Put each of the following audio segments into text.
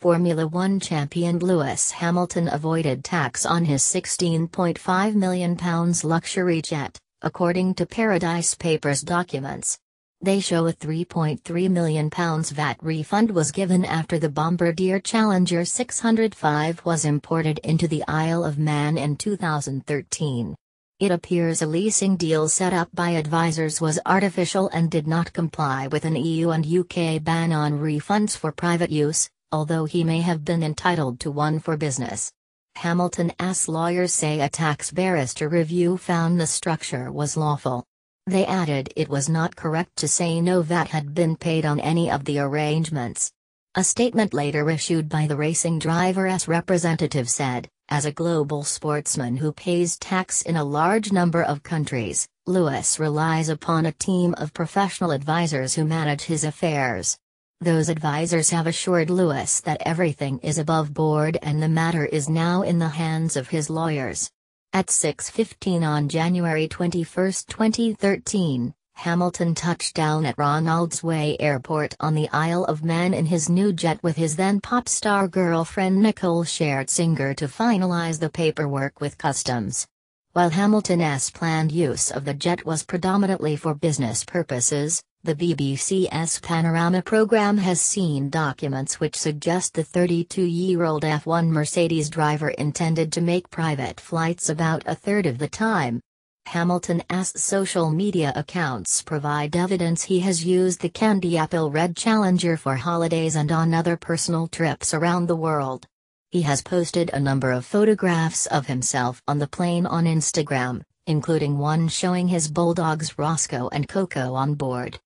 Formula One champion Lewis Hamilton avoided tax on his £16.5 million luxury jet, according to Paradise Papers documents. They show a £3.3 million VAT refund was given after the Bombardier Challenger 605 was imported into the Isle of Man in 2013. It appears a leasing deal set up by advisors was artificial and did not comply with an EU and UK ban on refunds for private use, although he may have been entitled to one for business. Hamilton's lawyers say a tax barrister review found the structure was lawful. They added it was not correct to say no VAT had been paid on any of the arrangements. A statement later issued by the racing driver's representative said, as a global sportsman who pays tax in a large number of countries, Lewis relies upon a team of professional advisors who manage his affairs. Those advisors have assured Lewis that everything is above board and the matter is now in the hands of his lawyers. At 6:15 on January 21, 2013, Hamilton touched down at Ronaldsway Airport on the Isle of Man in his new jet with his then pop star girlfriend Nicole Scherzinger to finalize the paperwork with customs. While Hamilton's planned use of the jet was predominantly for business purposes, the BBC's Panorama program has seen documents which suggest the 32-year-old F1 Mercedes driver intended to make private flights about a third of the time. Hamilton's social media accounts provide evidence he has used the candy apple red Challenger for holidays and on other personal trips around the world. He has posted a number of photographs of himself on the plane on Instagram, including one showing his bulldogs Roscoe and Coco on board.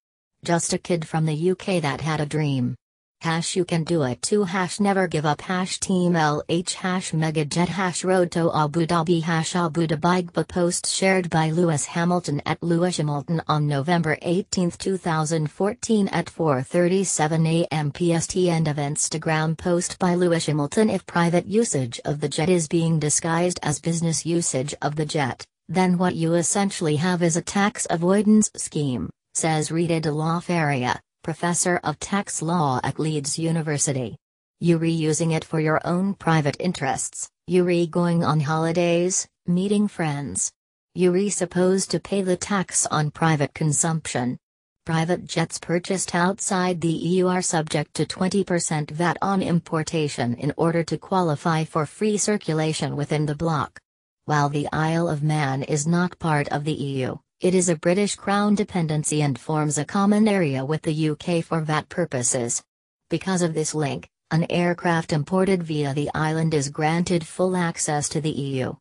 Just a kid from the UK that had a dream. You can do it too. Never give up. Team LH Megajet Road to Abu Dhabi Abu Dhabi. Post shared by Lewis Hamilton at Lewis Hamilton on November 18, 2014 at 4:37 a.m. PST. End of Instagram post by Lewis Hamilton. If private usage of the jet is being disguised as business usage of the jet, then what you essentially have is a tax avoidance scheme, says Rita de la Feria, professor of tax law at Leeds University. You're reusing it for your own private interests, you're going on holidays, meeting friends. You're supposed to pay the tax on private consumption. Private jets purchased outside the EU are subject to 20% VAT on importation in order to qualify for free circulation within the bloc. While the Isle of Man is not part of the EU, it is a British Crown dependency and forms a common area with the UK for VAT purposes. Because of this link, an aircraft imported via the island is granted full access to the EU.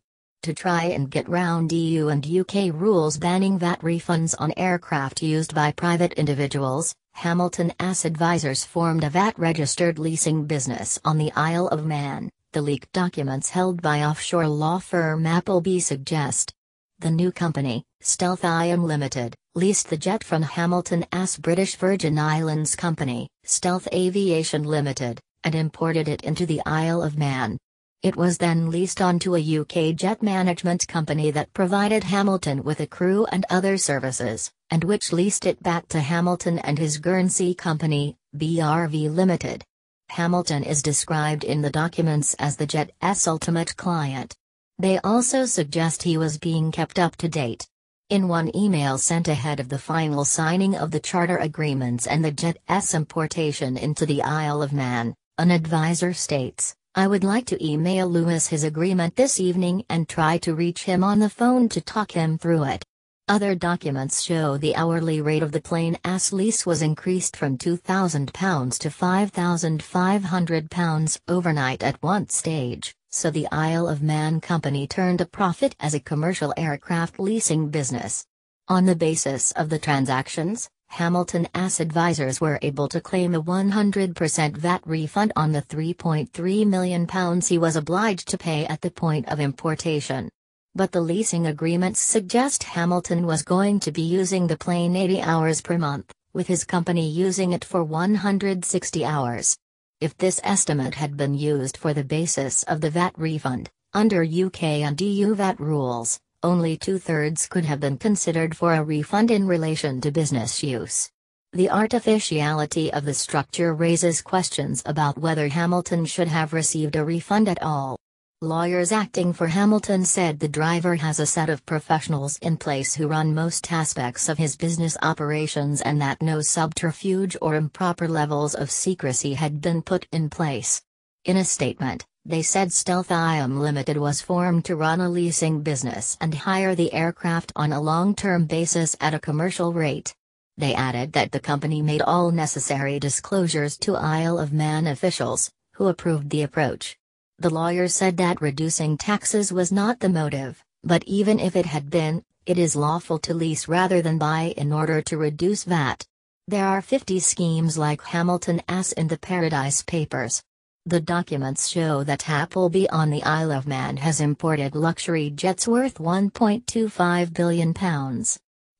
To try and get round EU and UK rules banning VAT refunds on aircraft used by private individuals, Hamilton's advisors formed a VAT-registered leasing business on the Isle of Man, the leaked documents held by offshore law firm Appleby suggest. The new company, Stealth IM Limited, leased the jet from Hamilton's British Virgin Islands company, Stealth Aviation Limited, and imported it into the Isle of Man. It was then leased on to a UK jet management company that provided Hamilton with a crew and other services, and which leased it back to Hamilton and his Guernsey company, BRV Limited. Hamilton is described in the documents as the jet's ultimate client. They also suggest he was being kept up to date. In one email sent ahead of the final signing of the charter agreements and the jet's importation into the Isle of Man, an advisor states, "I would like to email Lewis his agreement this evening and try to reach him on the phone to talk him through it." Other documents show the hourly rate of the plane's lease was increased from £2,000 to £5,500 overnight at one stage, so the Isle of Man company turned a profit as a commercial aircraft leasing business. On the basis of the transactions, Hamilton's advisors were able to claim a 100% VAT refund on the £3.3 million he was obliged to pay at the point of importation. But the leasing agreements suggest Hamilton was going to be using the plane 80 hours per month, with his company using it for 160 hours. If this estimate had been used for the basis of the VAT refund, under UK and EU VAT rules, only 2/3 could have been considered for a refund in relation to business use. The artificiality of the structure raises questions about whether Hamilton should have received a refund at all. Lawyers acting for Hamilton said the driver has a set of professionals in place who run most aspects of his business operations and that no subterfuge or improper levels of secrecy had been put in place. In a statement, they said Stealth IM Limited was formed to run a leasing business and hire the aircraft on a long-term basis at a commercial rate. They added that the company made all necessary disclosures to Isle of Man officials, who approved the approach. The lawyer said that reducing taxes was not the motive, but even if it had been, it is lawful to lease rather than buy in order to reduce VAT. There are 50 schemes like Hamilton as in the Paradise Papers. The documents show that Appleby on the Isle of Man has imported luxury jets worth £1.25 billion.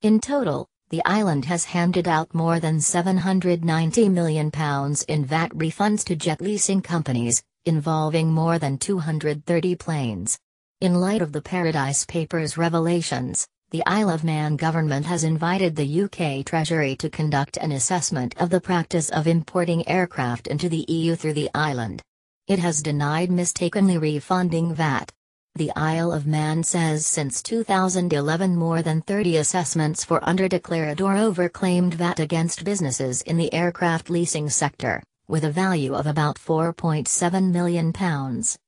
In total, the island has handed out more than £790 million in VAT refunds to jet leasing companies, involving more than 230 planes. In light of the Paradise Papers revelations, the Isle of Man government has invited the UK Treasury to conduct an assessment of the practice of importing aircraft into the EU through the island. It has denied mistakenly refunding VAT. The Isle of Man says since 2011 more than 30 assessments for underdeclared or overclaimed VAT against businesses in the aircraft leasing sector, with a value of about £4.7 million,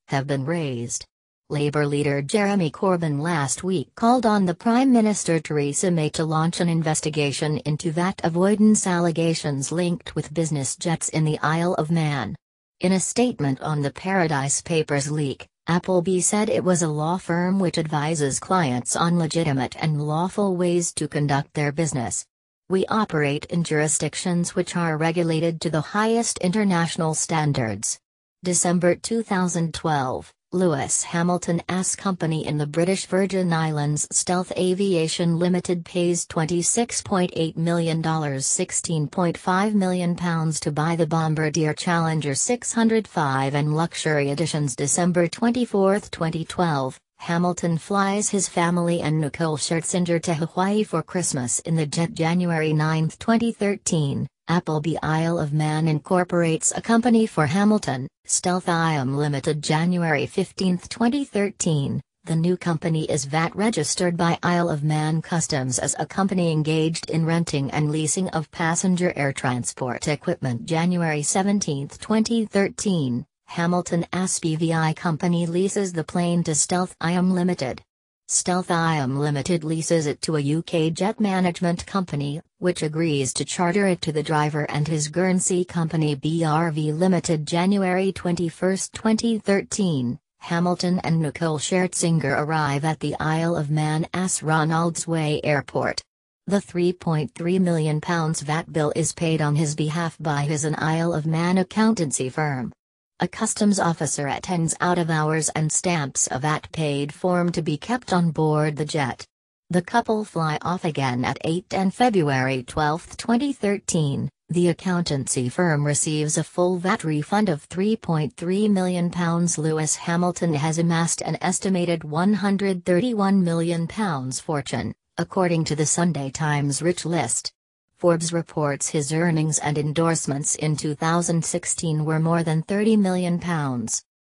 have been raised. Labour leader Jeremy Corbyn last week called on the Prime Minister Theresa May to launch an investigation into VAT avoidance allegations linked with business jets in the Isle of Man. In a statement on the Paradise Papers leak, Appleby said it was a law firm which advises clients on legitimate and lawful ways to conduct their business. We operate in jurisdictions which are regulated to the highest international standards. December 2012, Lewis Hamilton AS company in the British Virgin Islands Stealth Aviation Limited pays $26.8 million £16.5 million to buy the Bombardier Challenger 605 and luxury editions. December 24, 2012, Hamilton flies his family and Nicole Scherzinger to Hawaii for Christmas in the jet. January 9, 2013. Appleby Isle of Man incorporates a company for Hamilton, Stealth IM Limited. January 15, 2013, the new company is VAT registered by Isle of Man Customs as a company engaged in renting and leasing of passenger air transport equipment. January 17, 2013, Hamilton AS BVI company leases the plane to Stealth IM Limited. Stealth IM Limited leases it to a UK jet management company, which agrees to charter it to the driver and his Guernsey company BRV Limited. January 21, 2013, Hamilton and Nicole Scherzinger arrive at the Isle of Man AS Ronaldsway Airport. The £3.3 million VAT bill is paid on his behalf by his an Isle of Man accountancy firm. A customs officer attends out-of-hours and stamps a VAT-paid form to be kept on board the jet. The couple fly off again at 8 and February 12, 2013, the accountancy firm receives a full VAT refund of £3.3 million. Lewis Hamilton has amassed an estimated £131 million fortune, according to the Sunday Times Rich List. Forbes reports his earnings and endorsements in 2016 were more than £30 million.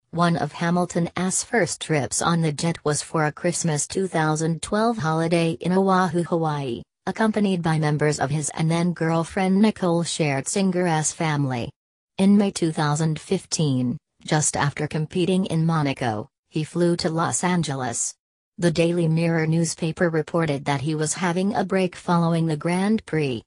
One of Hamilton AS' first trips on the jet was for a Christmas 2012 holiday in Oahu, Hawaii, accompanied by members of his and then-girlfriend Nicole Scherzinger's family. In May 2015, just after competing in Monaco, he flew to Los Angeles. The Daily Mirror newspaper reported that he was having a break following the Grand Prix.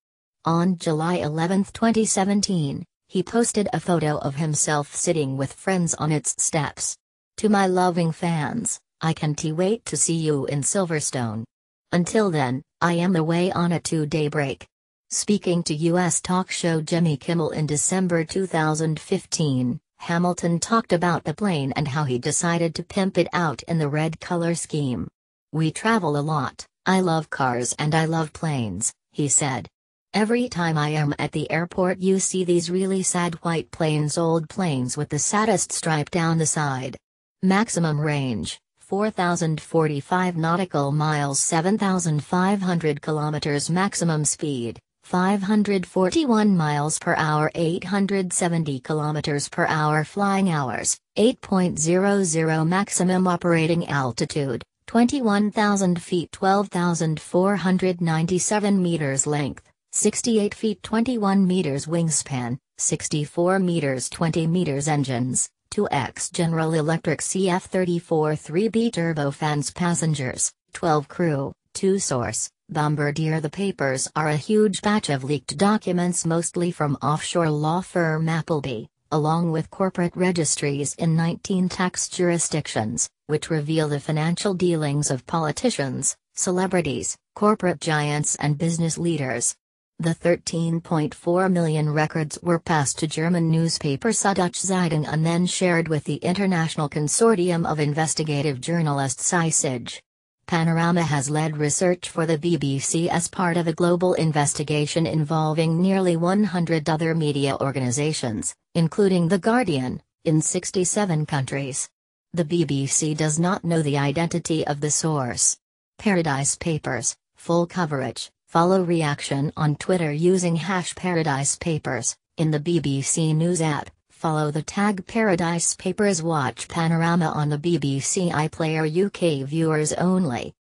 On July 11, 2017, he posted a photo of himself sitting with friends on its steps. To my loving fans, I can't wait to see you in Silverstone. Until then, I am away on a 2-day break. Speaking to U.S. talk show Jimmy Kimmel in December 2015, Hamilton talked about the plane and how he decided to pimp it out in the red color scheme. "We travel a lot, I love cars and I love planes," he said. "Every time I am at the airport you see these really sad white planes, old planes with the saddest stripe down the side. Maximum range, 4,045 nautical miles 7,500 kilometers. Maximum speed, 541 miles per hour, 870 kilometers per hour flying hours, 8.00 maximum operating altitude, 21,000 feet, 12,497 meters length, 68 feet 21 meters wingspan, 64 meters 20 meters engines, 2X General Electric CF34 3B turbofans, passengers, 12 crew, 2 source, Bombardier. The papers are a huge batch of leaked documents, mostly from offshore law firm Appleby, along with corporate registries in 19 tax jurisdictions, which reveal the financial dealings of politicians, celebrities, corporate giants and business leaders. The 13.4 million records were passed to German newspaper Süddeutsche Zeitung and then shared with the International Consortium of Investigative Journalists ICIJ. Panorama has led research for the BBC as part of a global investigation involving nearly 100 other media organizations, including The Guardian, in 67 countries. The BBC does not know the identity of the source. Paradise Papers, full coverage. Follow reaction on Twitter using #ParadisePapers. In the BBC News app, follow the tag Paradise Papers. Watch Panorama on the BBC iPlayer UK, viewers only.